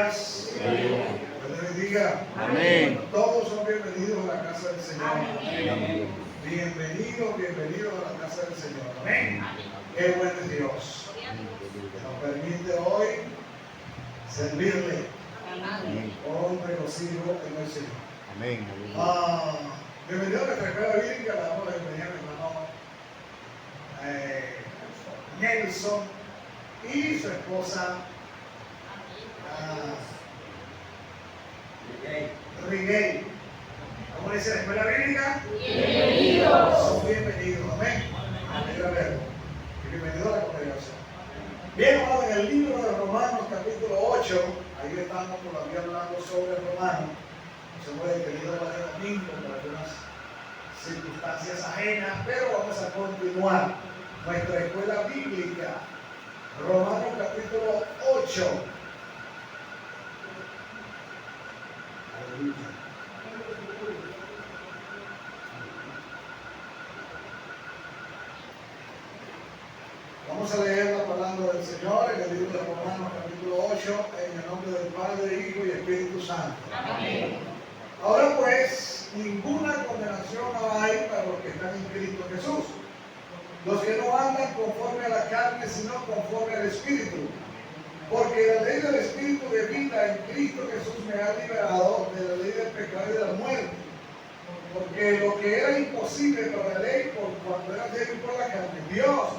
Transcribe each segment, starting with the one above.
días. Dios les bendiga. Amén. Todos son bienvenidos a la casa del Señor. Amén. Bienvenidos a la casa del Señor. Amén. Qué bueno es Dios. Que nos permite hoy servirle. Con regocijo en el Señor. Amén. Bienvenido a nuestra escuela bíblica. Le damos la bienvenida a mi hermano Nelson y su esposa Rigel. ¿Cómo dice la escuela bíblica? Bienvenidos. Son bienvenidos. Amén. Alegra verlo. Y bienvenido a la congregación. Bien, hermano, en el libro de Romanos, capítulo 8, ahí estamos todavía hablando sobre Romanos. Se hemos detenido el domingo por algunas circunstancias ajenas, pero vamos a continuar nuestra escuela bíblica. Romanos capítulo 8. Aleluya. Vamos a leer la palabra del Señor en el libro de Romanos capítulo 8, en el nombre del Padre, Hijo y Espíritu Santo. Amén. Ahora pues, ninguna condenación hay para los que están en Cristo Jesús. Los que no andan conforme a la carne, sino conforme al Espíritu. Porque la ley del Espíritu de vida en Cristo Jesús me ha liberado de la ley del pecado y de la muerte. Porque lo que era imposible para la ley, por cuando era débil por la carne, Dios,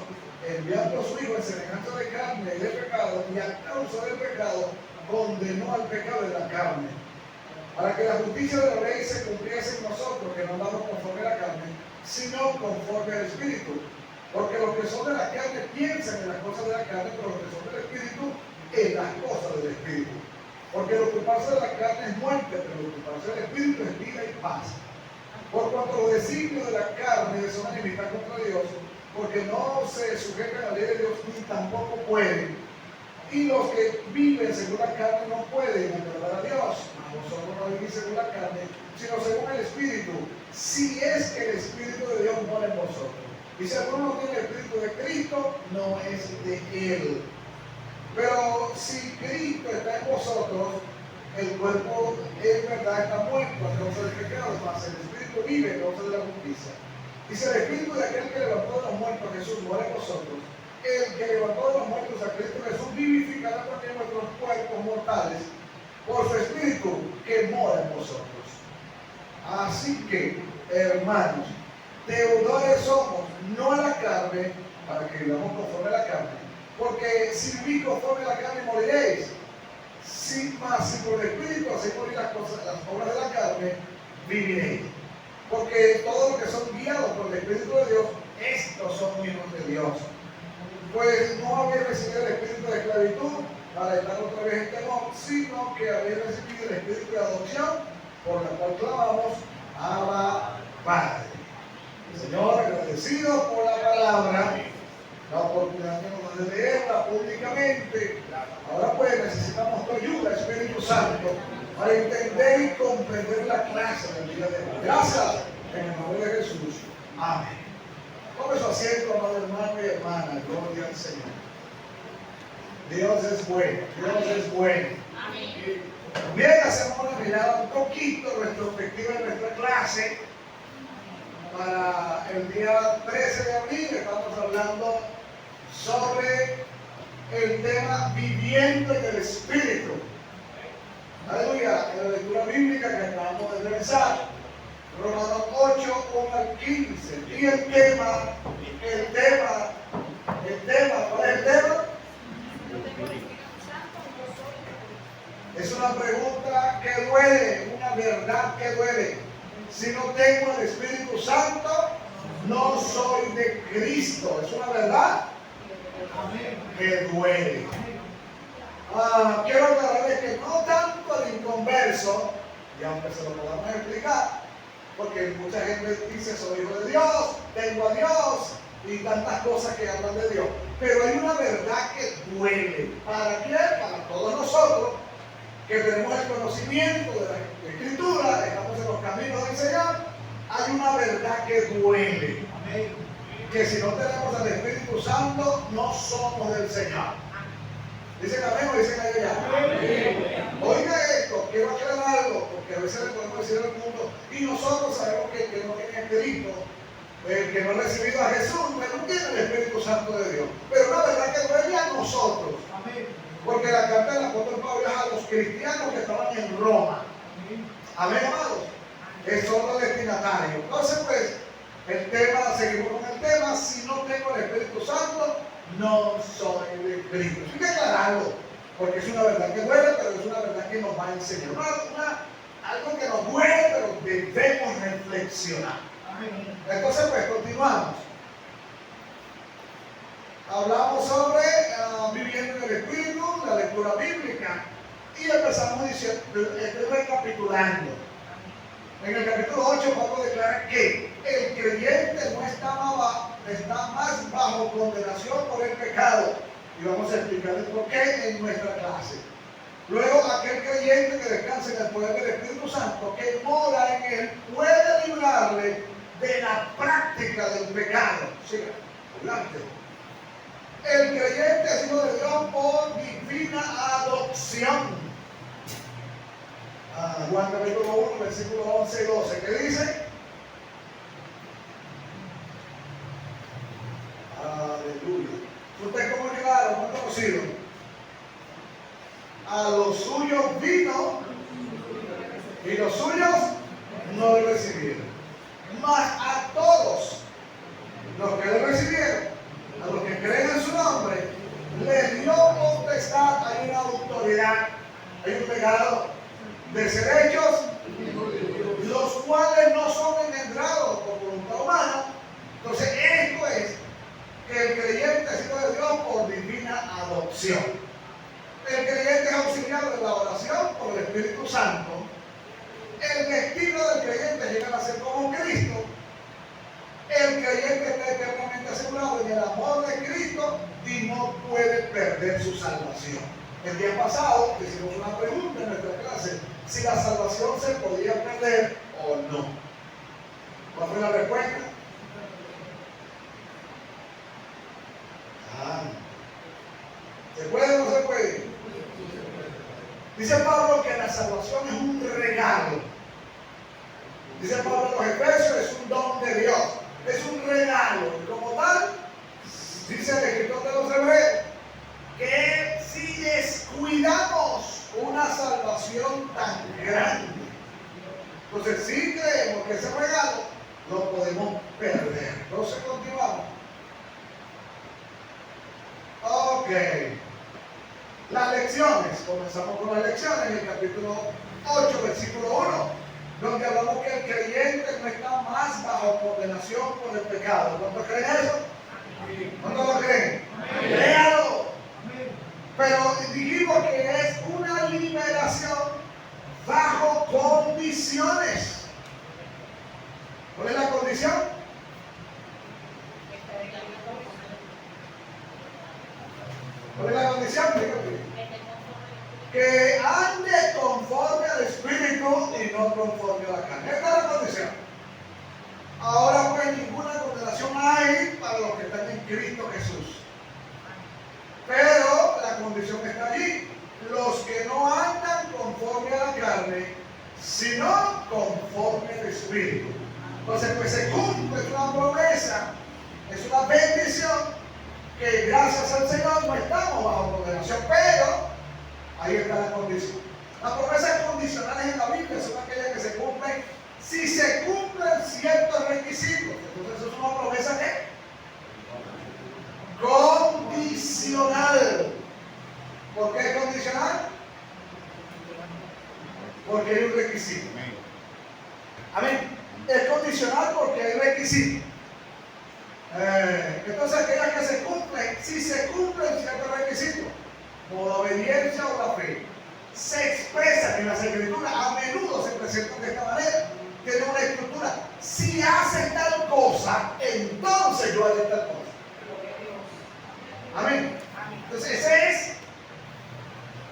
enviando a su Hijo en semejanza de carne y de pecado, y a causa del pecado, condenó al pecado de la carne, para que la justicia de la ley se cumpliese en nosotros, que no andamos conforme a la carne, sino conforme al Espíritu. Porque los que son de la carne piensan en las cosas de la carne, pero los que son del Espíritu, en las cosas del Espíritu. Porque lo que pasa de la carne es muerte, pero lo que pasa del Espíritu es vida y paz. Por cuanto los designios de la carne son enemistad contra Dios, porque no se sujetan a la ley de Dios ni tampoco pueden. Y los que viven según la carne no pueden agradar a Dios. Vosotros no vivís según la carne, sino según el Espíritu. Si es que el Espíritu de Dios mora en vosotros. Y si alguno no tiene el Espíritu de Cristo, no es de Él. Pero si Cristo está en vosotros, el cuerpo en verdad está muerto a causa del pecado, mas el Espíritu vive a causa de la justicia. Y si el Espíritu de aquel que levantó de los muertos a Jesús mora en vosotros, el que levantó de los muertos a Cristo Jesús vivificará también nuestros cuerpos mortales por su Espíritu que mora en vosotros. Así que, hermanos, deudores somos, no a la carne, para que vivamos conforme a la carne. Porque si vivís conforme a la carne moriréis. Si por el Espíritu hacéis morir las obras de la carne, viviréis. Porque todos los que son guiados por el Espíritu de Dios, estos son hijos de Dios. Pues no habéis recibido el espíritu de esclavitud para estar otra vez en temor, sino que habéis recibido el espíritu de adopción, por la cual clamamos, Abba, Padre. Señor, agradecido por la palabra, la oportunidad que nos da de leerla públicamente. Ahora pues necesitamos tu ayuda, Espíritu Santo, para entender y comprender la clase del día de hoy. Gracias, en el nombre de Jesús. Amén. Tome su asiento, amado hermano y hermana. Gloria al Señor. Dios es bueno. Dios es bueno. Amén. Bien, hacemos una mirada un poquito retrospectiva de nuestra clase. Para el día 13 de abril estamos hablando sobre el tema viviendo en el Espíritu. Aleluya. En la lectura bíblica que acabamos de revisar, Romanos 8, 1 al 15. Y el tema, ¿cuál es el tema? Es una pregunta que duele, una verdad que duele. Si no tengo el Espíritu Santo, no soy de Cristo. Es una verdad que duele. Quiero aclararles que no tanto el inconverso, y aunque se lo podamos explicar, porque mucha gente dice soy hijo de Dios, tengo a Dios y tantas cosas que hablan de Dios, pero hay una verdad que duele. ¿Para qué? Para todos nosotros que tenemos el conocimiento de la Escritura, estamos en los caminos del Señor. Hay una verdad que duele. Amén. Que si no tenemos al Espíritu Santo, no somos del Señor. ¿Dicen amén o dicen allá? veces le podemos decir al mundo, y nosotros sabemos que el que no tiene a Cristo, el que no ha recibido a Jesús, pues no tiene el Espíritu Santo de Dios. Pero la verdad que duele a nosotros. Porque la carta del apóstol Pablo es a los cristianos que estaban en Roma. Amén, amados. Es otro destinatario. Entonces, pues, seguimos con el tema. Si no tengo el Espíritu Santo, no soy de Cristo. Hay que aclararlo, porque es una verdad que duele, pero es una verdad que nos va a enseñar. Algo que nos duele, pero debemos reflexionar. Entonces, pues, continuamos. Hablamos sobre viviendo en el Espíritu, la lectura bíblica, y empezamos diciendo, recapitulando. En el capítulo 8, Pablo declara que el creyente no está más bajo condenación por el pecado. Y vamos a explicar el porqué en nuestra clase. Luego, aquel creyente que descansa en el poder del Espíritu Santo, que mora en él, puede librarle de la práctica del pecado. Siga, adelante. El creyente es hijo de Dios por divina adopción. Juan capítulo 1, versículos 11 y 12, ¿qué dice? Aleluya. Usted como llegaron, muy conocido. A los suyos vino y los suyos no lo recibieron. Mas a todos los que lo recibieron, a los que creen en su nombre, les dio potestad, hay una autoridad, hay un legado de ser hechos, los cuales no son engendrados por voluntad humana. Entonces, esto es que el creyente es hijo de Dios por divina adopción. El creyente es auxiliado de la oración por el Espíritu Santo. El destino del creyente es llegar a ser como Cristo. El creyente está eternamente asegurado en el amor de Cristo y no puede perder su salvación. El día pasado hicimos una pregunta en nuestra clase, si la salvación se podía perder o no. ¿Cuál fue la respuesta? ¿Se puede o no se puede? Dice Pablo que la salvación es un regalo. Dice Pablo en los Efesios, es un don de Dios. Es un regalo. Y como tal, dice el escritor de los Hebreos, que si descuidamos una salvación tan grande, entonces si creemos que ese regalo lo podemos perder. Entonces continuamos. Ok. Las lecciones. Comenzamos con las lecciones en el capítulo 8, versículo 1, donde hablamos que el creyente no está más bajo condenación por el pecado. ¿Cuántos creen eso? ¿Cuántos lo creen? Créalo. Pero dijimos que es una liberación bajo condiciones. ¿Cuál es la condición? ¿Cuál es la condición? Que ande conforme al Espíritu y no conforme a la carne. Esta es la condición. Ahora pues ninguna condenación hay para los que están en Cristo Jesús. Pero la condición está allí. Los que no andan conforme a la carne, sino conforme al Espíritu. Entonces pues se cumple, es una promesa, es una bendición, que gracias al Señor no estamos bajo condenación, pero ahí está la condición. Las promesas condicionales en la Biblia son aquellas que se cumplen si se cumplen ciertos requisitos. Entonces es una promesa que condicional. ¿Por qué es condicional? Porque hay un requisito. Amén. Es condicional porque hay requisitos. Entonces aquellas que se cumplen, si se cumplen ciertos requisitos, como la obediencia o la fe, se expresan en las escrituras, a menudo se presentan de esta manera, tiene una estructura. Si haces tal cosa, entonces yo haré tal cosa. Amén. Entonces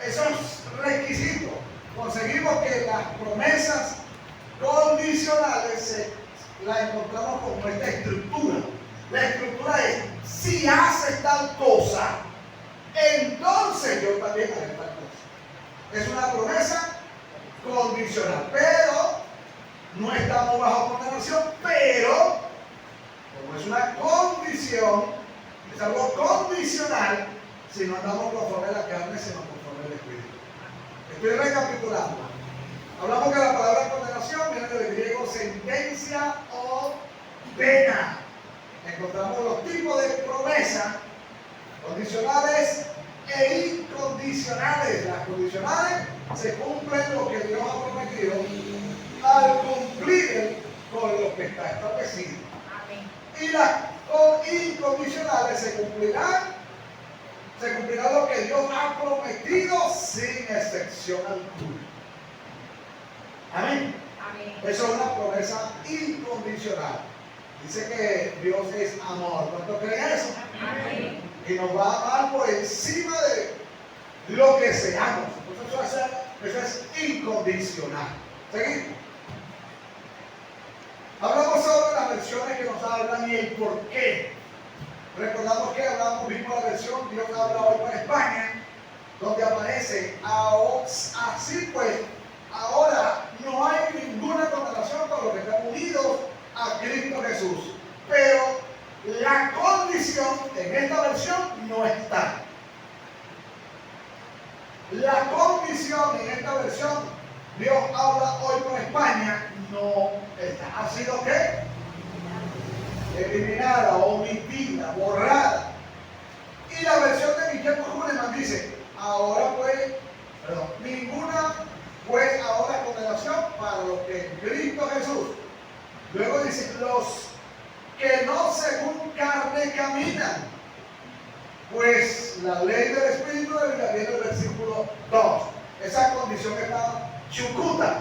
esos requisitos, conseguimos que las promesas condicionales las encontramos como esta estructura. La estructura es, si haces tal cosa, entonces yo también haré tal cosa. Es una promesa condicional. Pero no estamos bajo condenación, pero como es una condición, es algo condicional, si no andamos conforme a la carne, sino conforme al Espíritu. Estoy recapitulando. Hablamos que la palabra condenación viene del griego sentencia o pena. Encontramos los tipos de promesa, condicionales e incondicionales. Las condicionales se cumplen lo que Dios ha prometido al cumplir con lo que está establecido. Y las incondicionales se cumplirá lo que Dios ha prometido sin excepción alguna. Amén. Eso es una promesa incondicional. Dice que Dios es amor. ¿Cuánto creen eso? Amén. Y nos va a amar por encima de lo que seamos. Entonces eso es incondicional. ¿Seguimos? Hablamos sobre las versiones que nos hablan y el por qué. Recordamos que vimos la versión Dios habla hoy para España, donde aparece así pues, ahora no hay ninguna condenación para los que están unidos a Cristo Jesús. Pero la condición en esta versión no está. La condición en esta versión, Dios habla hoy por España, no está. ¿Ha sido qué? Eliminada, omitida, borrada. Y la versión de Miquel Huneman dice, ninguna pues ahora condenación para los que en Cristo Jesús. Luego dice, los que no según carne caminan, pues la ley del Espíritu de vida viene del versículo 2. Esa condición está chucuta.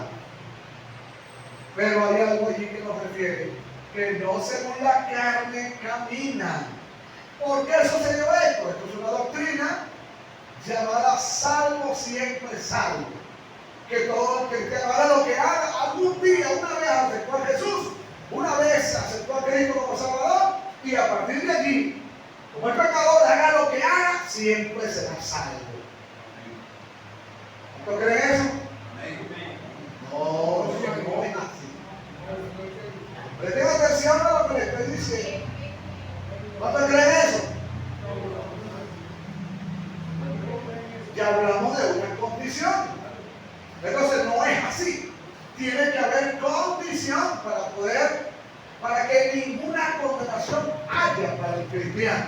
Pero hay algo allí que nos refiere, que no según la carne caminan. ¿Por qué sucedió esto? Esto es una doctrina llamada salvo siempre salvo. Que todo el que haga lo que haga, algún día, una vez aceptó a Jesús, una vez aceptó a Cristo como Salvador, y a partir de allí, como el pecador haga lo que haga, siempre será salvo. ¿Cuántos creen eso? No, no es así. Presten atención a lo que le estoy diciendo. ¿Cuántos creen eso? Ya hablamos de una condición. Entonces no es así. Tiene que haber condición para que ninguna condenación haya para el cristiano.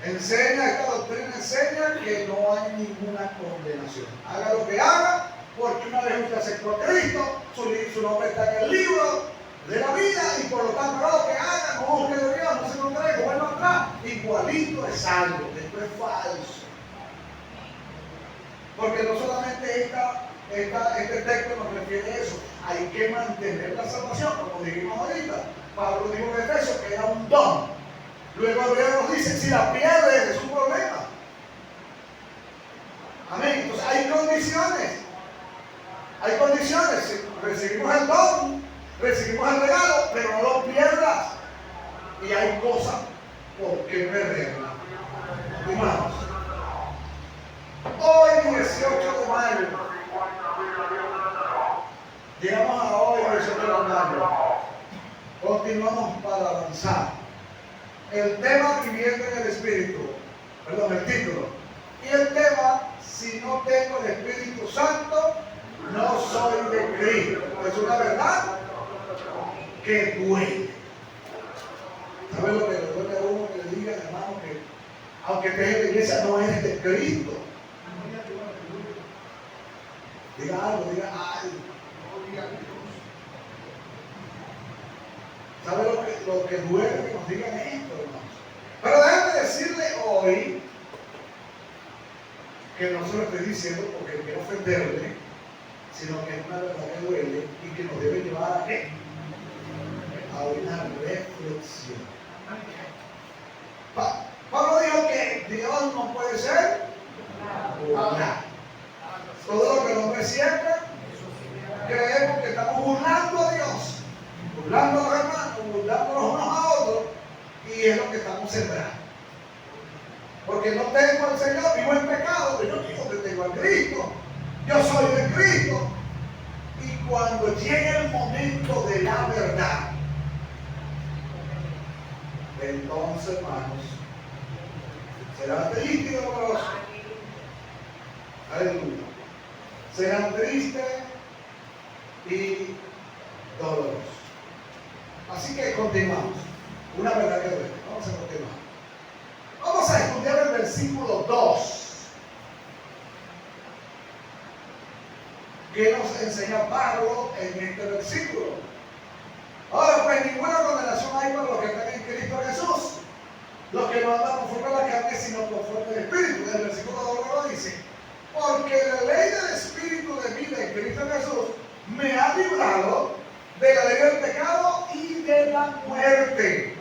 Esta doctrina enseña que no hay ninguna condenación. Haga lo que haga, porque una vez usted aceptó a Cristo, su nombre está en el libro de la vida, y por lo tanto, lo que haga, no busque de Dios, no se congregue, vuelva atrás, igualito es salvo. Esto es falso. Porque no solamente este texto nos refiere a eso, hay que mantener la salvación, como dijimos ahorita. Pablo dijo en Efesios que era un don. Luego Hebreo nos dice, si la pierde es un problema. Amén. Entonces hay condiciones. Hay condiciones. Recibimos el don, recibimos el regalo, pero no lo pierdas. Y hay cosas por qué perderla. Continuamos. Hoy 18 de mayo. Llegamos a hoy 18 de mayo. Continuamos para avanzar. El tema viviendo en el Espíritu. El título. Y el tema, si no tengo el Espíritu Santo, no soy de Cristo. Es una verdad que duele. ¿Sabes lo que le duele a uno que le diga, hermano, que aunque estés en la iglesia no eres de Cristo? Diga algo, diga ay, no diga Dios. ¿Sabe lo que duele que nos digan esto, hermanos? Pero déjame decirle hoy que no se lo estoy diciendo porque quiero ofenderle, sino que es una verdad que duele y que nos debe llevar a qué? A una reflexión. Pablo dijo que Dios no puede ser burlado. Todo lo que el hombre siembra, creemos que estamos burlando a Dios, burlando a los hermanos, burlándonos unos a otros, y es lo que estamos sembrando. Porque no tengo al Señor, vivo en pecado, pero yo digo que tengo a Cristo, yo soy de Cristo. Y cuando llegue el momento de la verdad, entonces, hermanos, serán tristes y dolorosos. Aleluya. Serán tristes y dolorosos. Así que continuamos. Una verdad que duele. Vamos a continuar. Vamos a estudiar el versículo 2. ¿Qué nos enseña Pablo en este versículo? Ahora pues, ninguna condenación hay para los que están en Cristo Jesús, los que no andan conforme a la carne, sino conforme al Espíritu. El versículo 2 lo dice: porque la ley del Espíritu de vida en Cristo Jesús me ha librado de la ley del pecado y de la muerte.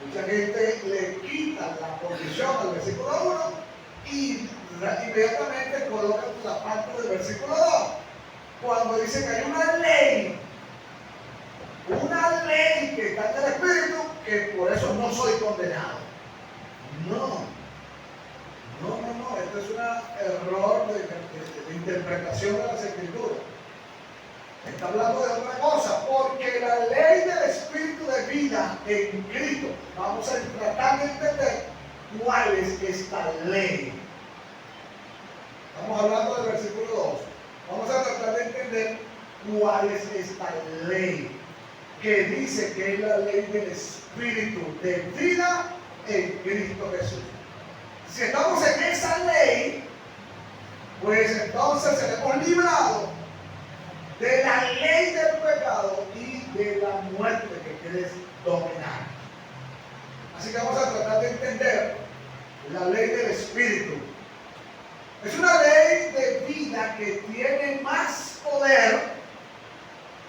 Mucha gente le quita la condición al versículo 1 y inmediatamente coloca la parte del versículo 2. Cuando dice que hay una ley que está en el Espíritu, que por eso no soy condenado. No. Esto es un error de interpretación de las Escrituras. Está hablando de otra cosa, porque la ley del Espíritu de vida en Cristo, vamos a tratar de entender cuál es esta ley. Estamos hablando del versículo 2. Vamos a tratar de entender cuál es esta ley que dice que es la ley del Espíritu de vida en Cristo Jesús. Si estamos en esa ley, pues entonces seremos librados de la ley del pecado y de la muerte que quieres dominar. Así que vamos a tratar de entender la ley del Espíritu. Es una ley de vida que tiene más poder,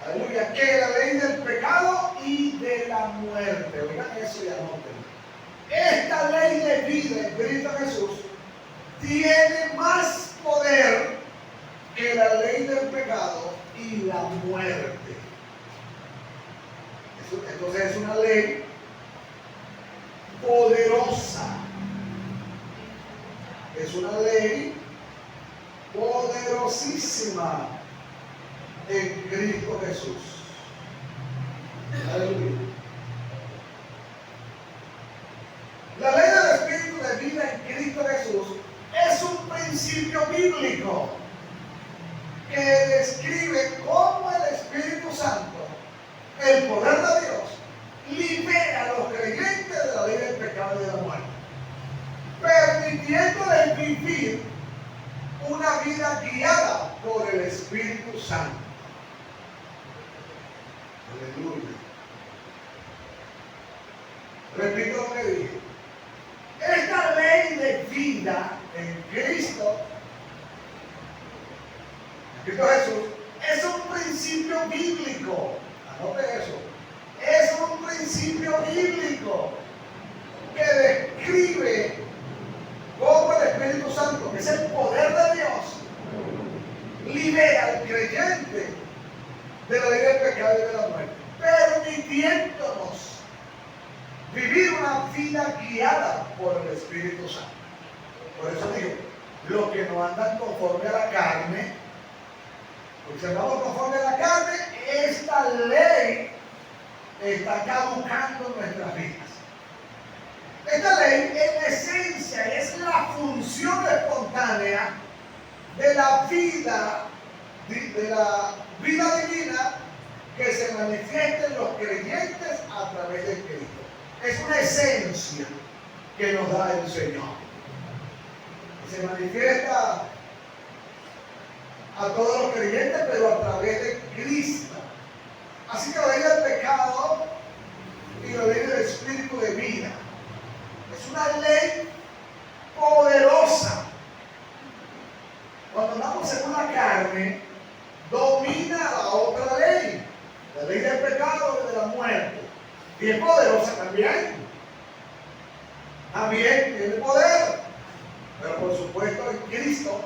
aleluya, que la ley del pecado y de la muerte. Oigan eso y anoten. Esta ley de vida en Cristo Jesús tiene más poder que la ley del pecado y la muerte. Entonces es una ley poderosa. Es una ley poderosísima en Cristo Jesús. Aleluya. La ley del Espíritu de vida en Cristo Jesús es un principio bíblico que describe cómo el Espíritu Santo, el poder de Dios, libera a los creyentes de la ley del pecado y de la muerte, permitiéndoles vivir una vida guiada por el Espíritu Santo. Aleluya. Repito lo que dije. Esta ley de vida en Cristo Jesús, es un principio bíblico. Anote eso. Es un principio bíblico que describe cómo el Espíritu Santo, que es el poder de Dios, libera al creyente de la ley del pecado y de la muerte, permitiéndonos vivir una vida guiada por el Espíritu Santo. Por eso digo, los que no andan conforme a la carne, porque si andamos conforme a la carne, esta ley está caducando en nuestras vidas. Esta ley, en esencia, es la función espontánea de la vida divina que se manifiesta en los creyentes a través de Cristo. Es una esencia que nos da el Señor. Se manifiesta a todos los creyentes, pero a través de Cristo. Así que la ley del pecado y la ley del Espíritu de vida es una ley poderosa. Cuando andamos en una carne, domina la otra ley, la ley del pecado y de la muerte. Y es poderosa también. También tiene poder. Pero por supuesto en Cristo,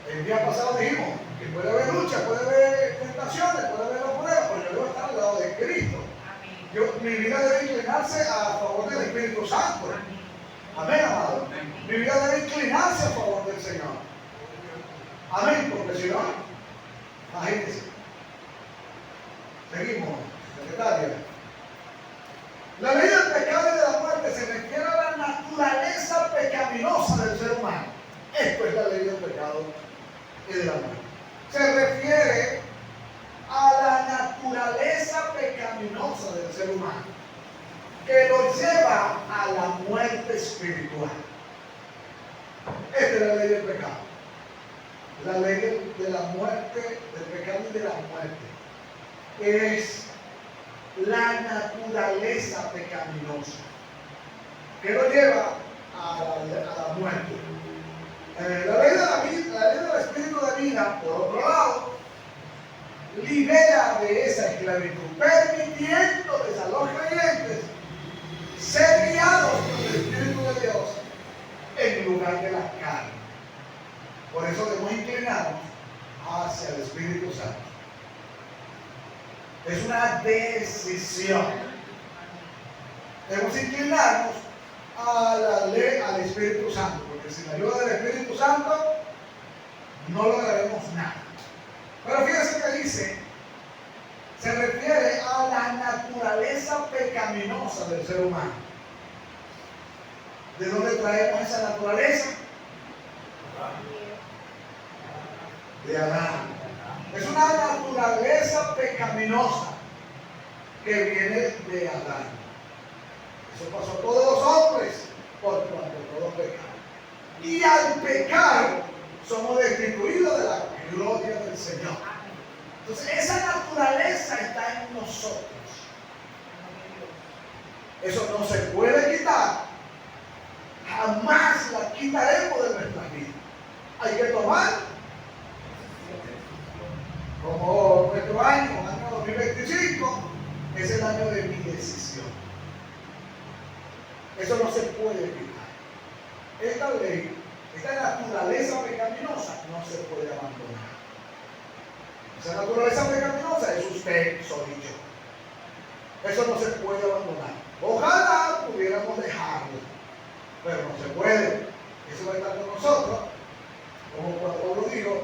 el día pasado dijimos que puede haber lucha, puede haber tentaciones, puede haber pruebas, pero yo debo estar al lado de Cristo. Mi vida debe inclinarse a favor del Espíritu Santo. Amén, amado. Mi vida debe inclinarse a favor del Señor. Amén, porque si no, imagínense. Seguimos, secretaria. La ley del pecado y de la muerte se refiere a la naturaleza pecaminosa del ser humano. Esto es la ley del pecado y de la muerte. Se refiere a la naturaleza pecaminosa del ser humano, que lo lleva a la muerte espiritual. Esta es la ley del pecado. La ley de la muerte, del pecado y de la muerte. Es la naturaleza pecaminosa que lo lleva a la muerte. La ley de la vida, la ley del espíritu de vida, por otro lado, libera de esa esclavitud, permitiéndoles a los creyentes ser guiados por el Espíritu de Dios en lugar de la carne. Por eso debemos inclinarnos hacia el Espíritu Santo. Es una decisión. Debemos inclinarnos a la ley, al Espíritu Santo, porque sin la ayuda del Espíritu Santo no lograremos nada. Pero fíjense que dice, se refiere a la naturaleza pecaminosa del ser humano. ¿De dónde traemos esa naturaleza? De Adán. Es una naturaleza pecaminosa que viene de Adán. Eso pasó a todos los hombres por cuanto todos pecaron. Y al pecar somos destituidos de la gloria del Señor. Entonces esa naturaleza está en nosotros. Eso no se puede quitar. Jamás la quitaremos de nuestra vida. Hay que tomar como nuestro año 2025 es el año de mi decisión. Eso no se puede quitar. Esta ley, esta naturaleza pecaminosa no se puede abandonar. Esa naturaleza pecaminosa es usted, soy yo. Eso no se puede abandonar. Ojalá pudiéramos dejarlo, pero no se puede. Eso va a estar con nosotros, como cuando Pablo dijo: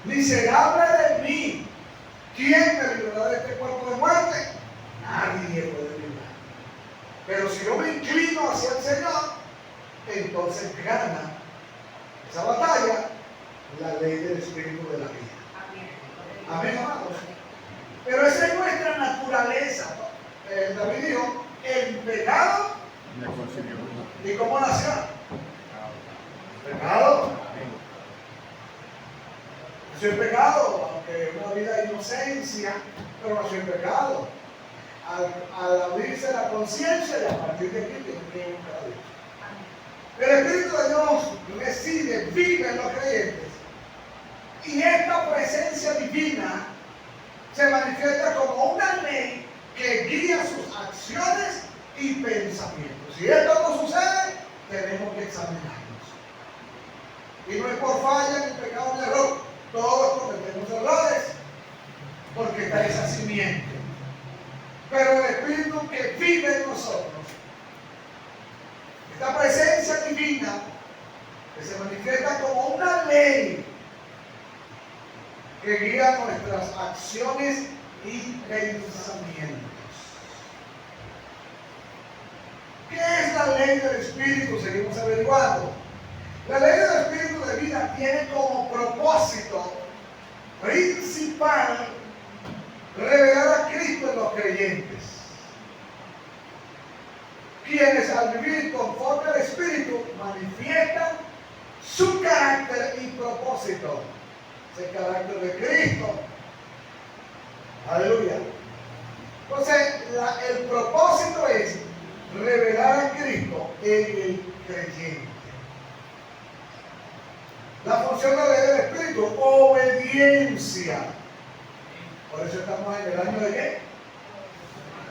miserable de mí, ¿quién me librará de este cuerpo de muerte? Nadie puede librar. Pero si yo me inclino hacia el Señor, entonces gana esa batalla la ley del espíritu de la vida. Amén, amados. Pero esa es nuestra naturaleza. David dijo: el pecado. ¿Y cómo nació? Pecado. Nació en pecado, aunque una vida de inocencia, pero nació en pecado. Al abrirse la conciencia, y a partir de aquí tiene que buscar a Dios. El Espíritu de Dios reside, vive en los creyentes. Y esta presencia divina se manifiesta como una ley que guía sus acciones y pensamientos. Si esto no sucede, tenemos que examinarnos. Y no es por falla ni pecado ni error. Todos cometemos errores porque está esa simiente. Pero el Espíritu que vive en nosotros, esta presencia divina que se manifiesta como una ley que guía nuestras acciones y pensamientos. ¿Qué es la ley del Espíritu? Seguimos averiguando. La ley del Espíritu de vida tiene como propósito principal revelar a Cristo en los creyentes, quienes al vivir conforme al Espíritu manifiestan su carácter y propósito. El carácter de Cristo. Aleluya. Entonces, el propósito es revelar a Cristo en el creyente. La función de la ley del Espíritu, obediencia. Por eso estamos en el año de ¿qué?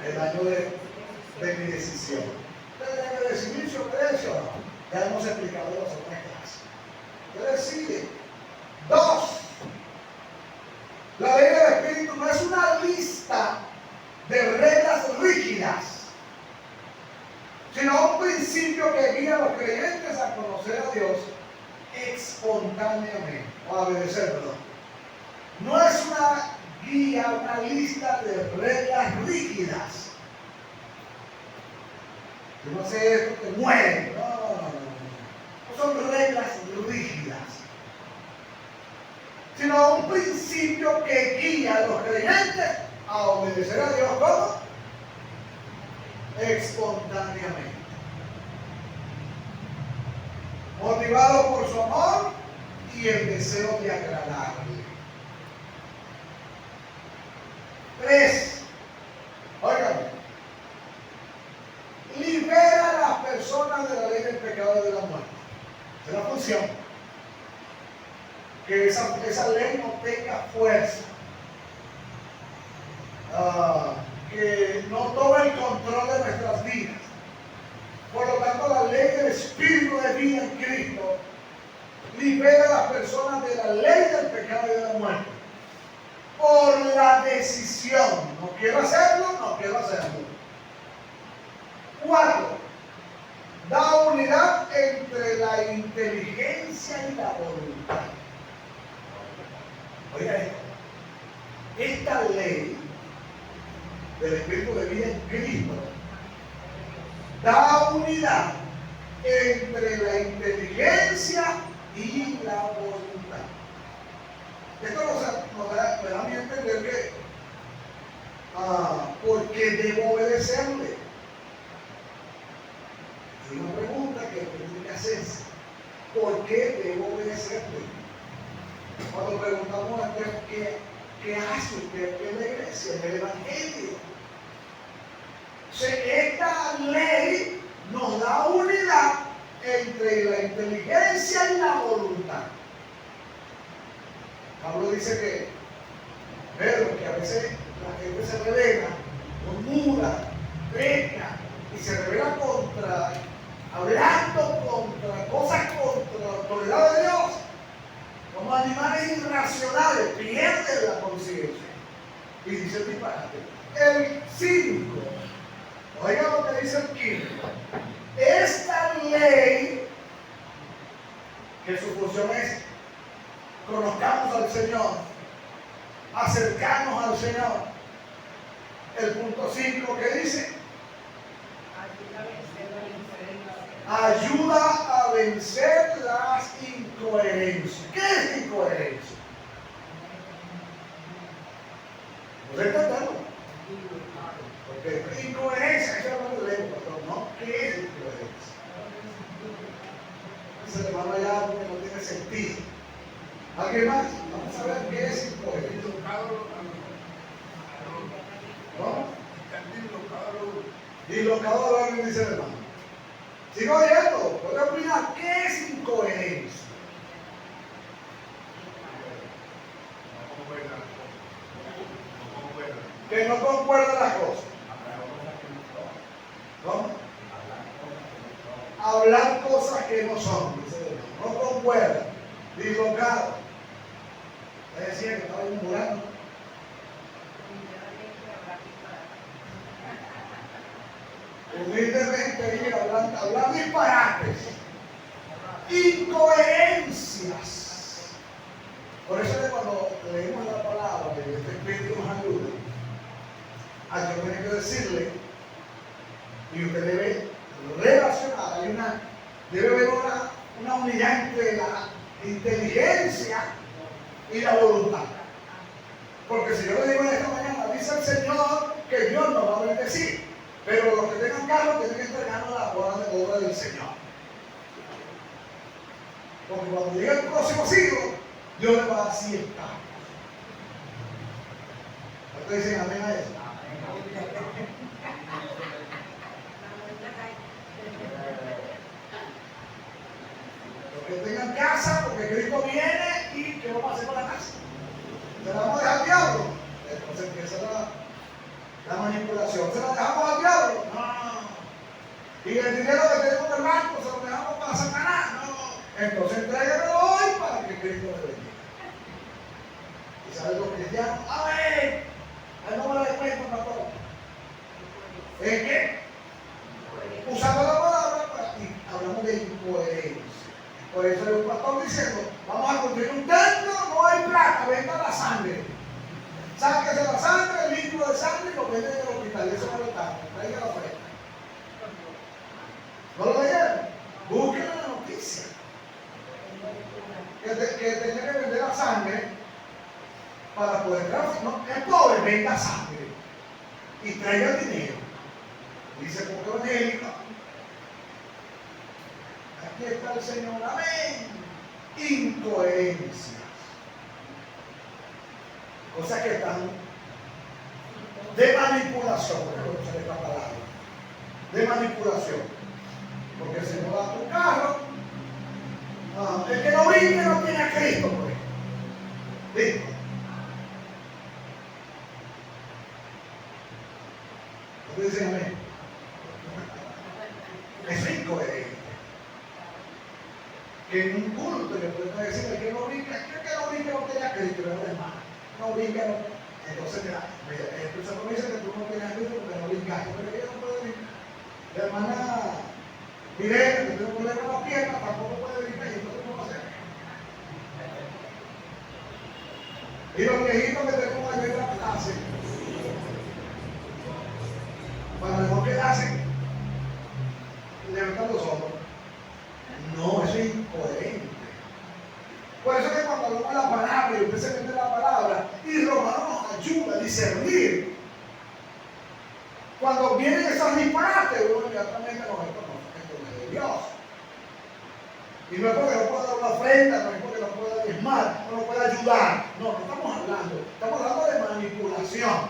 El año de mi decisión. Usted debe decidir si obedece o no. Ya hemos explicado en las otras clases. Usted decide. 2. La ley del Espíritu no es una lista de reglas rígidas, sino un principio que guía a los creyentes a conocer a Dios espontáneamente, o a obedecer, perdón. No es una guía, una lista de reglas rígidas. Si no sé esto, te mueres. No son reglas rígidas, sino un principio que guía a los creyentes a obedecer a Dios. ¿Cómo? Espontáneamente. Motivado por su amor y el deseo de agradarle. 3. Óigame. Libera a las personas de la ley del pecado y de la muerte. Esa es la función. Que esa ley no tenga fuerza. Que no tome el control de nuestras vidas. Por lo tanto, la ley del Espíritu de vida en Cristo libera a las personas de la ley del pecado y de la muerte. Por la decisión. No quiero hacerlo, no quiero hacerlo. 4. Da unidad entre la inteligencia y la voluntad. Oiga esto. Esta ley del Espíritu de vida en Cristo da unidad entre la inteligencia y la voluntad. Esto me da a mí a entender que porque debo obedecerle. Hay una pregunta que tiene que hacerse. ¿Por qué debo obedecerle? Cuando preguntamos a Dios ¿qué hace usted en la iglesia, en el Evangelio? Esta ley nos da unidad entre la inteligencia y la voluntad. Pablo dice que a veces la gente se revela, murmura, peca y se revela hablando contra cosas contra la autoridad de Dios. Como animales irracionales, pierden la conciencia y dice el disparate. El 5, oiga lo que dice el 5. Esta ley, que su función es conozcamos al Señor, acercarnos al Señor. El punto 5 que dice, ayuda a vencer las incoherencias. ¿Qué es incoherencia? No sé entenderlo. Porque incoherencia, eso es lo que leo, pero no, ¿qué es incoherencia? Dice el hermano allá porque no tiene sentido. ¿Alguien más? Vamos a ver qué es incoherencia. ¿No? Dislocado a lo que dice el hermano. Sigo oyendo, puedo opinar, ¿qué es incoherencia? Que no concuerdan las cosas. ¿Cómo? Hablar cosas que no son, dice el hermano. No concuerdan. Dislocado. Le decía que estaba murmurando. Humildemente dije hablar disparates, incoherencias. Por eso es que cuando leemos la palabra que este Espíritu nos ayude, yo tengo que decirle, y usted debe relacionar, debe haber una unidad entre la inteligencia y la voluntad. Porque si yo le digo en esta mañana, dice el Señor que Dios nos va a bendecir. Pero los que tengan carro tienen que entregarnos la obra del Señor. Porque cuando llegue el próximo siglo, Dios le va a dar 100 carros. ¿Ustedes dicen amén a eso? Los que tengan casa, porque Cristo viene y ¿qué vamos a hacer con la casa? ¿Se la vamos a dejar al diablo? Entonces empieza la manipulación. ¿Se la dejamos al diablo? No. Y el dinero que tenemos en el banco se lo dejamos para Satanás. No. Entonces entréguenlo hoy para que Cristo le bendiga. Y saben los cristianos, a ver, ahí no me lo descuento, pastor. ¿Es qué? Usando la palabra y hablamos de incoherencia. Por eso hay un pastor diciendo, vamos a continuar lo venden en el hospital, eso no lo está, traiga la oferta. ¿No lo leyeron? Busquen la noticia. Que tenía que vender la sangre para poder trabajar. No, es pobre, venda sangre y traiga el dinero. Dice porque evangélico. Aquí está el Señor, amén. Incoherencias. Cosas que están de manipulación, por usar esta palabra. De manipulación. Porque el Señor da tu carro. El que no vive no tiene a Cristo, pues. ¿Listo? ¿No te dicen amén? Es incoherente. Que en un culto le pueden decir el que no brinca, no tiene a Cristo, hermano. No brinca, no. Entonces, mira, el Señor dice que tú no tienes a Cristo porque no brincas. Pero ella no puede brincar. La hermana Mirena, que tiene un problema en la pierna, tampoco puede brincar y entonces no va a hacer. Y los viejitos que tenemos allí en la clase, para no quedarse levantando los hombros. No, eso es incoherente. Por eso es que cuando hablamos la palabra y usted se mete la palabra, y Romano nos ayuda a discernir. Cuando vienen esos disparates, uno inmediatamente nos reconoce que esto es de Dios. Y no es porque no pueda dar una ofrenda, no es porque no pueda diezmar, no pueda ayudar. No estamos hablando de manipulación.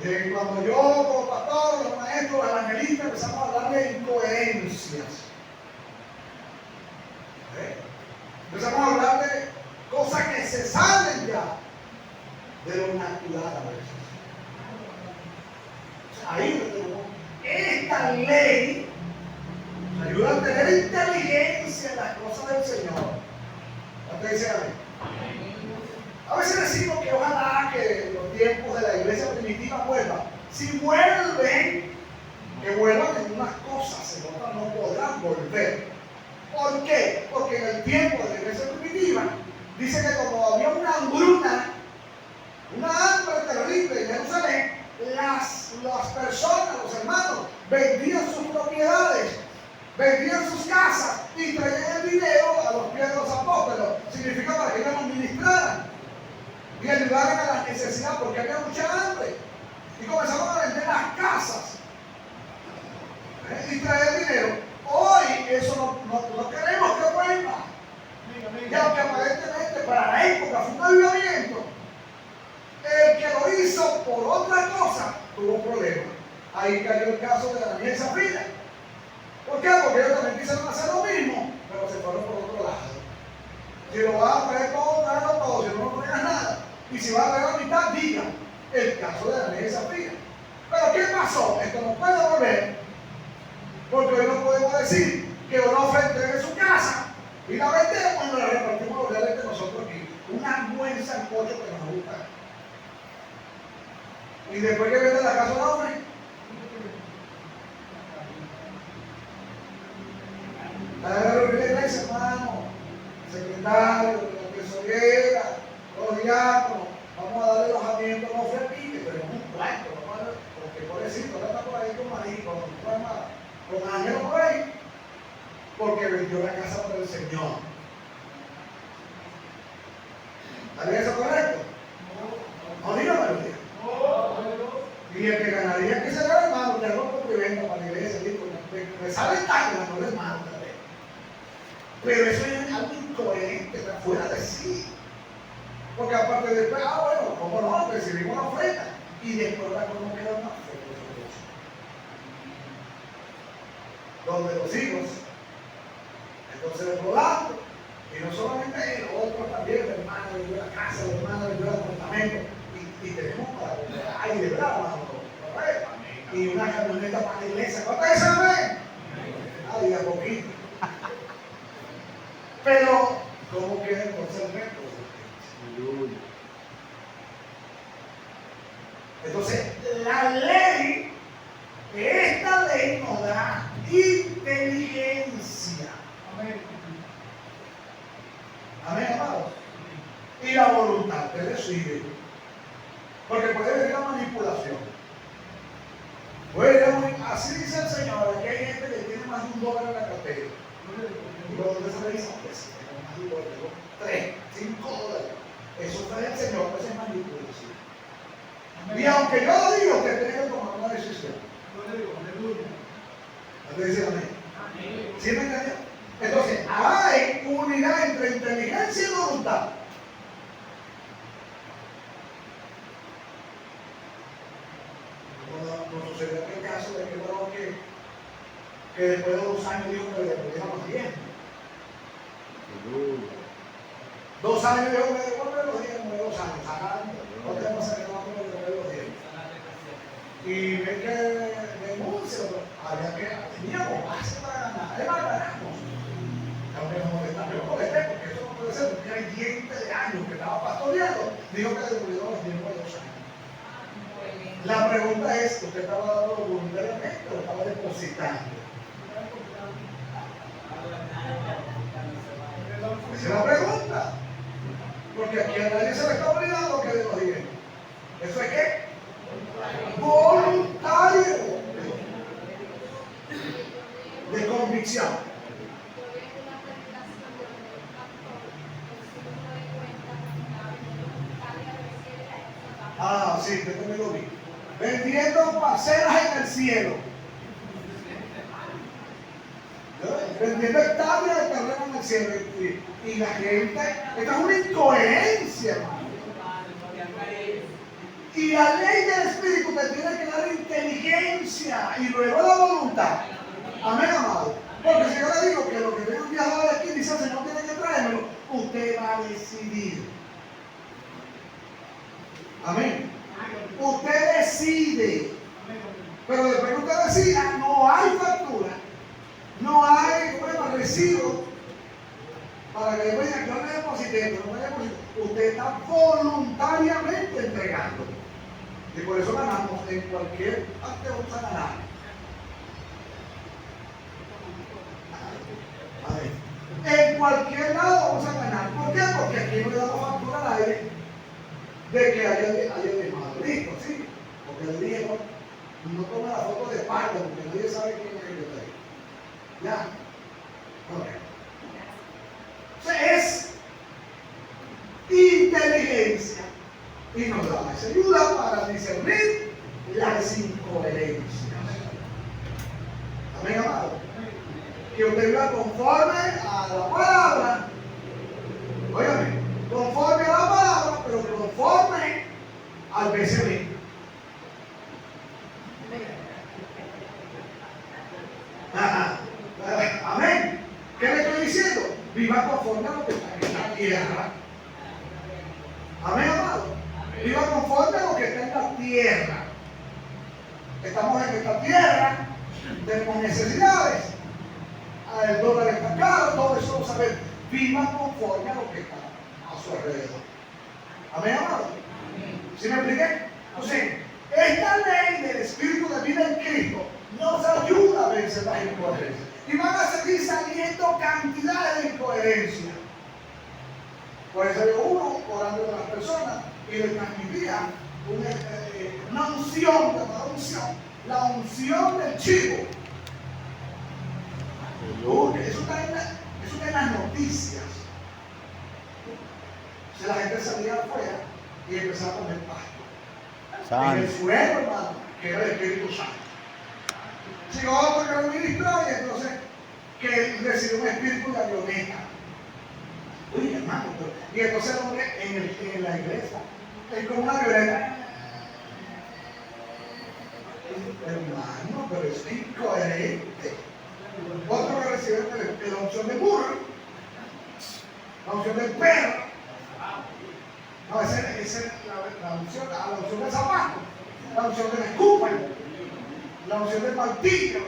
De cuando yo, como pastor, los maestros, los evangelistas, empezamos a hablar de incoherencias. Empezamos a hablar de cosas que se salen ya de lo natural a veces. Ahí lo tenemos. Esta ley nos ayuda a tener inteligencia en las cosas del Señor. ¿Usted dice amén? A veces decimos que ojalá que los tiempos de la iglesia primitiva vuelvan. Si vuelven, que vuelvan en unas cosas, en otras no podrán volver. ¿Por qué? Porque en el tiempo de la iglesia primitiva dice que como había una hambruna, una hambre terrible en Jerusalén, las personas, los hermanos, vendían sus propiedades, vendían sus casas y traían el dinero a los pies de los apóstoles. Significa para que ellos nos ministraran y ayudaran a la necesidad porque había mucha hambre. Y comenzaron a vender las casas y traer dinero. Hoy eso no queremos que vuelva. Y aunque aparentemente para la época fue un avivamiento, el que lo hizo por otra cosa tuvo problemas. Ahí cayó el caso de Daniel y Zafira. ¿Por qué? Porque ellos también quisieron hacer lo mismo, pero se fueron por otro lado. Si lo vas a traer todo, tráelo todo. Si no, no traigas nada. Y si vas a traer la mitad, diga. El caso de Daniel y Zafira. Pero ¿qué pasó? Esto no puede volver. Porque hoy no podemos decir que Onofre entregue su casa y la vendemos y nos la repartimos los reales de nosotros aquí. Una buen sancocho que nos gusta. Y después que vende la casa de Onofre, a la iglesia, hermano, secretario, la tesorera, los diáconos, vamos a darle alojamiento a Onofre aquí, pero es un cuarto, porque pobrecito, ahora está por ahí con marido, con Ángel por ahí, porque vendió la casa para el Señor. ¿Está bien eso correcto? No, dígame, y el que ganaría que se le hermano, le robo por venta para la iglesia, me sale tan no le hermano también. Pero eso es algo incoherente, está fuera de sí. Porque aparte de después, bueno, como no, recibimos la ofrenda y después la no queda más ofrenda. Donde los hijos, entonces rodando, y no solamente él, otros también, el hermano vendió la casa, el hermano vendió el apartamento, y tenemos para volver, ay, de verdad, y una camioneta para la iglesia. ¿Cuántos saben? Ay, a poquito. Pero, ¿cómo queda entonces el resto? Entonces, la ley, esta ley nos da inteligencia. Amén. Amén, amados. Y la voluntad te decide. Porque puede venir la manipulación. Puede venir, así dice el Señor, que hay gente que tiene más de $1 en la cartera. Y cuando usted se le dice, pues, tengo más de $1, tengo 3, $5. Eso está el Señor, pues es manipulación. Y aunque yo lo diga, usted tiene que tomar una decisión. ¿Usted dice amén? ¿Sí me entendió? Entonces, hay unidad entre inteligencia y voluntad. Nos sucedió aquel caso de que luego que después de 2 años dijo que le devolvieran los dientes. 2 años dijo que le devuelven los dientes, de 2 años, sacando, no tenemos que devolver los dientes. Y ve que denuncia, había que, teníamos base para ganar, además ganamos. Aunque nos molestamos, yo molesté porque eso no puede ser, porque hay dientes de años que estaba pastoreando, dijo que le devolvieron los dientes de 2 años. La pregunta es, ¿usted estaba dando voluntariamente o estaba depositando? Esa es la pregunta. Porque aquí a nadie se le está olvidando que Dios diga. ¿Eso es qué? Voluntario. De convicción. Ah, sí, que también lo vi. Vendiendo parcelas en el cielo. Vendiendo hectáreas de terreno en el cielo. Y la gente, esta es una incoherencia, hermano. Y la ley del Espíritu te tiene que dar inteligencia y luego la voluntad. Amén, amado. Porque si yo le digo que lo que tengo que viajar de aquí, dice el Señor tiene que traérmelo, usted va a decidir. Amén. Usted decide. Pero después que usted decida, no hay factura, no hay recibo para que yo le deposité, pero no le deposité. Usted está voluntariamente entregando. Y por eso ganamos en cualquier parte vamos a ganar. En cualquier lado vamos a ganar. ¿Por qué? Porque aquí no le damos factura al aire de que haya demás. Listo, ¿sí? Porque le dije, no tome la foto de parte porque nadie sabe quién es el que está ahí. ¿Ya? Ok. Entonces es inteligencia y nos da más ayuda para discernir las incoherencias. Amén, amado. Que usted viva conforme a la palabra. Óigame, conforme a la palabra, pero conforme al BCB. Amén. ¿Qué le estoy diciendo? Viva conforme a lo que está en la tierra. Amén, amado. Viva conforme a lo que está en la tierra. Estamos en esta tierra, tenemos necesidades. El dólar está caro, todo eso lo sabemos. Viva conforme a lo que está a su alrededor. Amén, amado. ¿Sí me expliqué? Entonces, esta ley del Espíritu de vida en Cristo nos ayuda a vencer las incoherencias. Y van a seguir saliendo cantidades de incoherencias. Por eso yo uno orando con las personas y les transmitía una unción, la unción del chivo. Eso está en las noticias. Si la gente salía afuera y empezaba a comer pasto. En el suelo, hermano, que era el Espíritu Santo. Si otro que lo ministró y entonces que recibió un espíritu de avioneta. Uy, hermano, y entonces en la iglesia es como una avioneta. Hermano, pero es incoherente. Otro que recibe la unción de burro, la unción del perro. No, esa es la unción del zapato, la unción del escupa, la unción del martillo.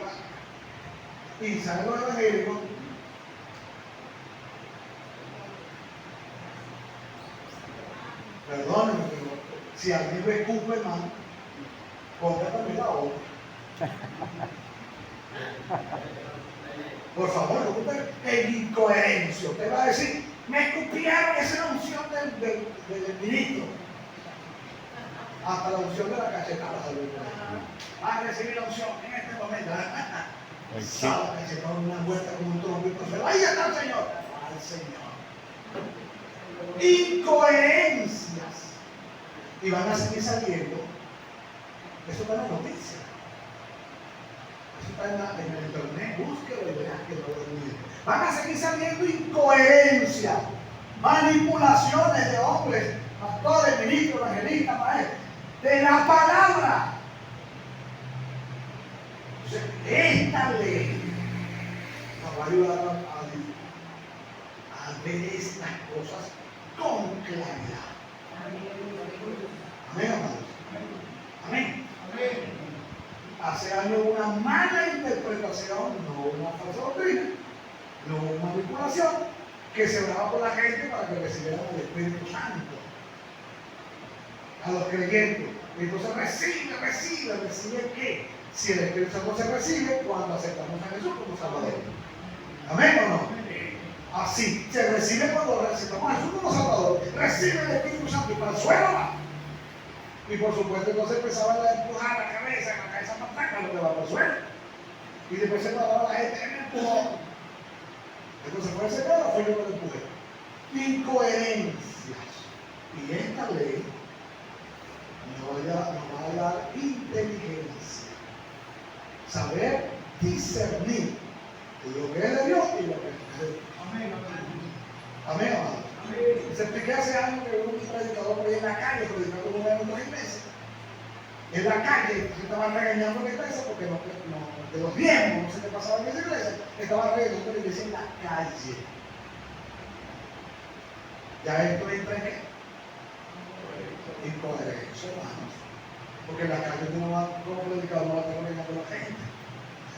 Y sale los evangélicos. Perdónenme, pero si alguien lo escupe, hermano, ponga también la otra. Por favor, no ocupen en incoherencia. Usted va a decir, me escupieron, esa es la unción del ministro. Hasta la unción de la cachetada salió por ahí. Va a recibir la unción en este momento. Sábado cachetada, una vuelta como un trompito. Ahí está el Señor. Al Señor. Incoherencias. Y van a seguir saliendo. Eso está en la noticia. Eso está en el internet. Búsquelo y verás que no lo olviden. Van a seguir saliendo incoherencias, manipulaciones de hombres, pastores, ministros, evangelistas, maestros, de la palabra. Entonces, esta ley nos va a ayudar a ver estas cosas con claridad. Amén, amados. Amén. Hace años una mala interpretación, no una falsa doctrina, no una manipulación, que se oraba por la gente para que recibieran el Espíritu Santo. A los creyentes. Entonces recibe ¿qué? Si el Espíritu Santo se recibe cuando aceptamos a Jesús como Salvador. ¿Amén o no? Así, se recibe cuando aceptamos a Jesús como Salvador. Recibe el Espíritu Santo y para el suelo va. Y por supuesto entonces empezaban a empujar la cabeza pataca, lo que va para el suelo. Y después se paraba la gente en el empujón. Entonces fue el Señor o fue yo que lo empujé. Incoherencias. Y esta ley nos va a dar inteligencia. Saber discernir lo que es de Dios y lo que es de Dios. Amén, amado. Se expliqué hace años que un predicador por ahí en la calle, predicando como una de nuestras iglesias. En la calle se estaban regañando la iglesia porque de los viejos, no sé qué pasaba en esa iglesia, estaban regañando la iglesia en la calle. Ya esto entra en qué? Incoherencia, hermanos. Porque en la calle uno va, como predicador, no va a estar regañando a la gente.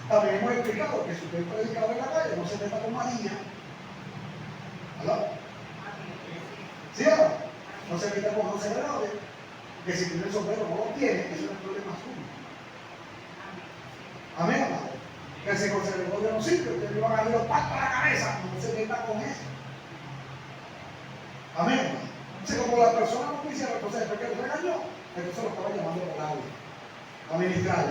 También hemos explicado que si usted es predicador en la calle, no se meta con María. ¿Aló? ¿Sí o no? No se meta con José Herodes, que si tiene el sombrero no lo tiene, eso es un problema suyo. Amén, amado. Que si José Herodes no sirve, usted le va a darle los patos a la cabeza, no se meta con eso. Amén, amado. Entonces, como la persona no quisiera, entonces después que lo regañó, entonces lo estaba llamando por audio, a ministrar.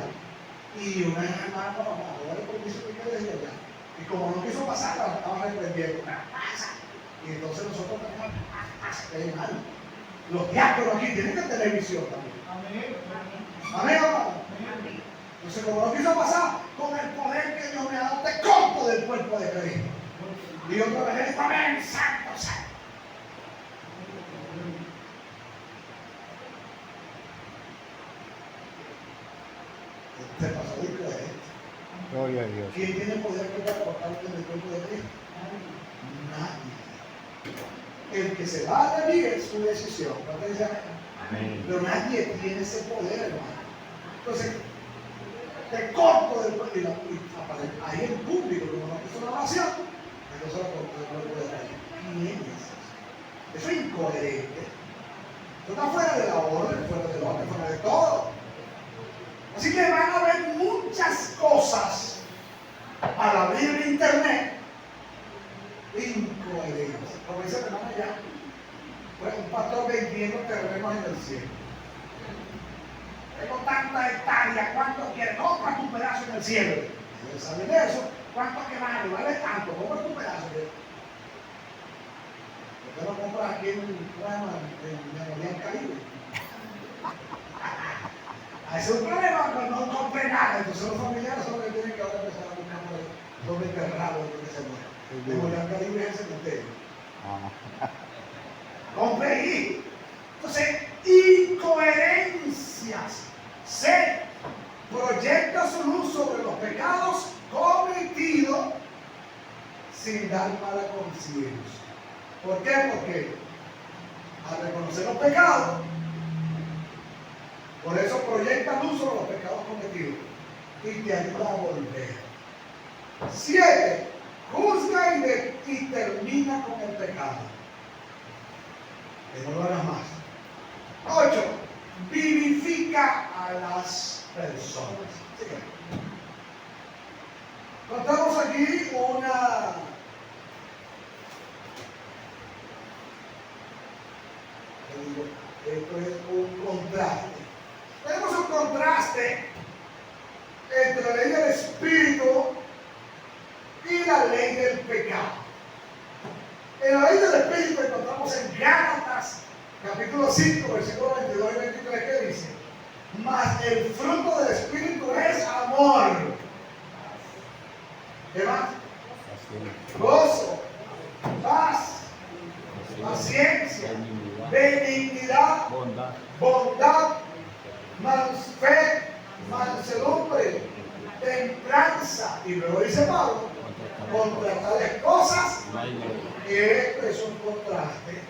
Y una hermana, mamá, dale permiso que quede desde allá. Y como no quiso pasar, la estaba reprendiendo. Pasa. Y entonces nosotros tenemos que mal. Los diáconos aquí tienen que tener visión también. Amén, amado. Entonces, como no quiso pasar, con el poder que Dios me ha dado, te corto del cuerpo de Cristo. Y otra vez dijo, amén, santo, santo. Se pasó de incoherente. Gloria a Dios. ¿Quién tiene poder para cortarte del cuerpo de Cristo? Nadie. El que se va a venir es su decisión. ¿No dice amén? Pero nadie tiene ese poder, hermano. Entonces, te corto del cuerpo y ahí en público, como no hizo una oración, entonces lo corto del cuerpo de Cristo. ¿Quién es eso? Eso es incoherente. Eso está fuera de la orden, fuera del orden, fuera de todo. Así que van a haber muchas cosas al abrir el internet incoherentes. Como dice el hermano allá, pues un pastor vendiendo terrenos en el cielo. Tengo tantas hectáreas, ¿cuánto quieres? Compra tu pedazo en el cielo. Y él sabe de eso, ¿cuánto que vale? Vale tanto, compra tu pedazo. ¿Por qué no compras aquí en el Caribe? Ese es un problema cuando no compre nada. Entonces los familiares son los que tienen que ahora empezar a buscar por donde enterrado, donde se muere. Como ya Caribe es el cementerio. Compre ahí. Entonces, incoherencias. Se proyecta su luz sobre los pecados cometidos sin dar mala conciencia. ¿Por qué? Porque al reconocer los pecados, por eso proyecta luz sobre los pecados cometidos y te ayuda a volver. 7. Juzga y termina con el pecado. Que no lo hagas más. 8. Vivifica a las personas. Contamos aquí esto es un contraste tenemos un contraste entre la ley del Espíritu y la ley del pecado. En la ley del Espíritu encontramos en Gálatas, capítulo 5, versículos 22 y 23, que dice: mas el fruto del Espíritu es amor. ¿Qué más? Gozo, paz, paciencia, benignidad, bondad, fe, mansedumbre, templanza. Y luego dice Pablo: contra tales cosas, que es un contraste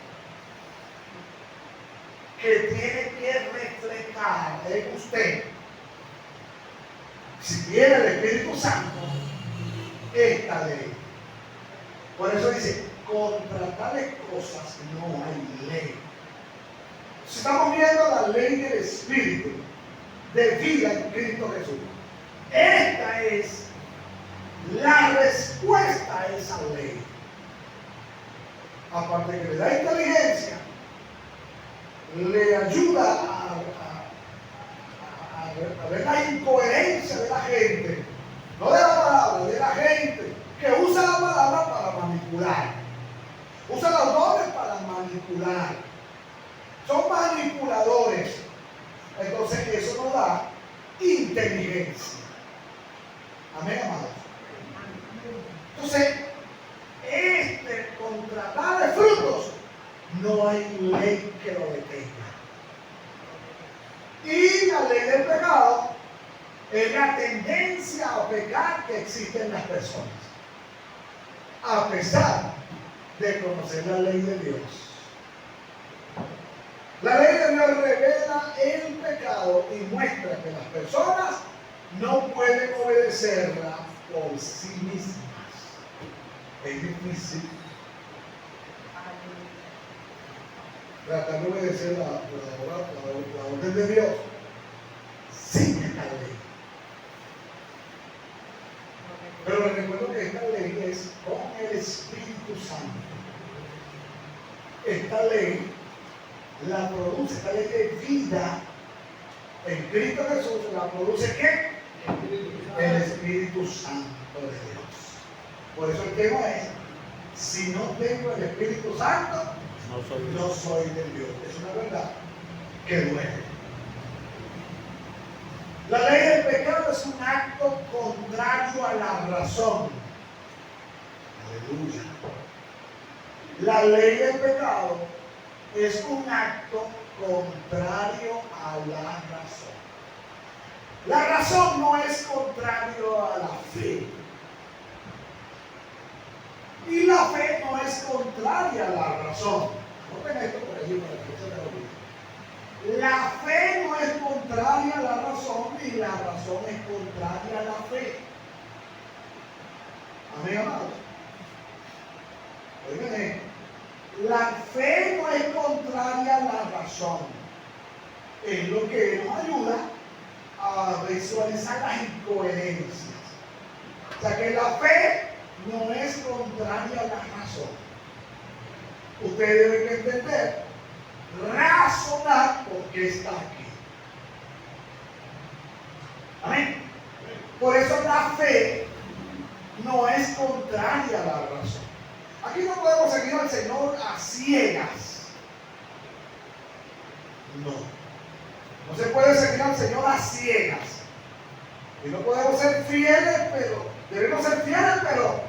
que tiene que reflejar en usted, si tiene el Espíritu Santo, esta ley. Por eso dice: contra tales cosas no hay ley. Si estamos viendo la ley del Espíritu de vida en Cristo Jesús, esta es la respuesta a esa ley. Aparte de que le da inteligencia, le ayuda a ver la incoherencia de la gente, no de la palabra, de la gente que usa la palabra para manipular, usa los dones para manipular, son manipuladores. Entonces eso nos da inteligencia. Amén, amados. Entonces, contra tales frutos no hay ley que lo detenga. Y la ley del pecado es la tendencia a pecar que existe en las personas, a pesar de conocer la ley de Dios. La ley de Dios revela el pecado y muestra que las personas no pueden obedecerla por sí mismas. Es difícil tratar de obedecer la orden de Dios sin esta ley. Pero les recuerdo que esta ley es con el Espíritu Santo. Esta ley la produce, esta ley de vida en Cristo Jesús, la produce ¿qué? El Espíritu Santo de Dios. Por eso el tema es: si no tengo el Espíritu Santo, no soy de Dios. Es una verdad que duele. La ley del pecado es un acto contrario a la razón. Aleluya. La ley del pecado es un acto contrario a la razón. La razón no es contrario a la fe. Y la fe no es contraria a la razón. Noten esto por allí para que se lo olvide. La fe no es contraria a la razón y la razón es contraria a la fe. Amén, amados. Oigan esto. La fe no es contraria a la razón. Es lo que nos ayuda a visualizar las incoherencias. O sea que la fe no es contraria a la razón. Ustedes deben entender, razonar por qué está aquí. Amén. Por eso la fe no es contraria a la razón. Aquí no podemos seguir al Señor a ciegas. No se puede seguir al Señor a ciegas. Y no podemos ser fieles, pero debemos ser fieles, pero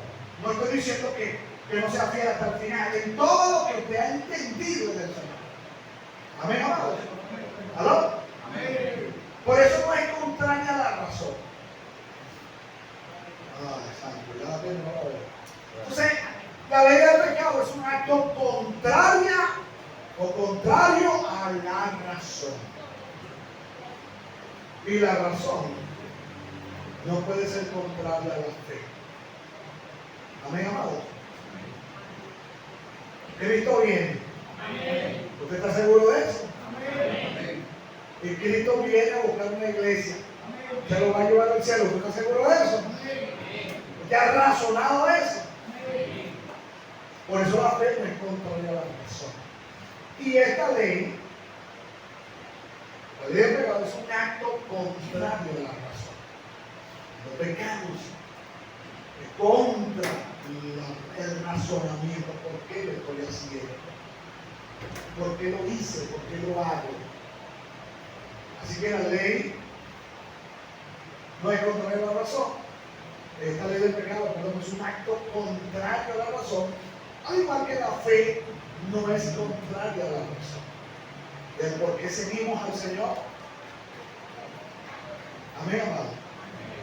no estoy diciendo que no sea fiel hasta el final en todo lo que usted ha entendido del Señor. Amén, amados. ¿Aló? Amén. Por eso no es contraria a la razón. Santo, ya la tengo, no la veo. Entonces, la ley del pecado es un acto contrario a la razón. Y la razón no puede ser contraria a la fe. Amén, amados. Cristo viene. Amén. ¿Usted está seguro de eso? Amén. Y Cristo viene a buscar una iglesia. Amén. Se lo va a llevar al cielo. ¿Usted está seguro de eso? Amén. ¿Usted ha razonado eso? Amén. Por eso la fe no es contraria a la razón. Y esta ley, La ley del pecado es un acto contrario a la razón. Los pecados contra el razonamiento. ¿Por qué lo estoy haciendo? ¿Por qué lo hice? ¿Por qué lo hago? Así que la ley no es contraria a la razón. Esta ley del pecado, perdón, es un acto contrario a la razón, al igual que la fe no es contraria a la razón. ¿El por qué seguimos al Señor? Amén, amado.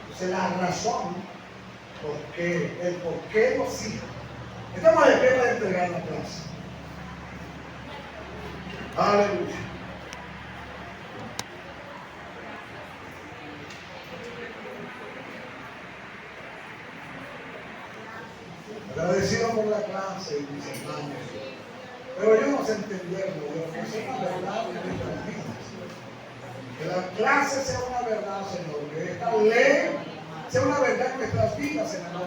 Entonces la razón, el por qué lo sigo. Estamos de pie para entregar la clase. Aleluya. Agradecido por la clase, mis hermanos. Pero ellos entendieron que es una verdad en nuestras vidas. Que la clase sea una verdad, Señor. Que esta ley sea una verdad en nuestras vidas, en el nombre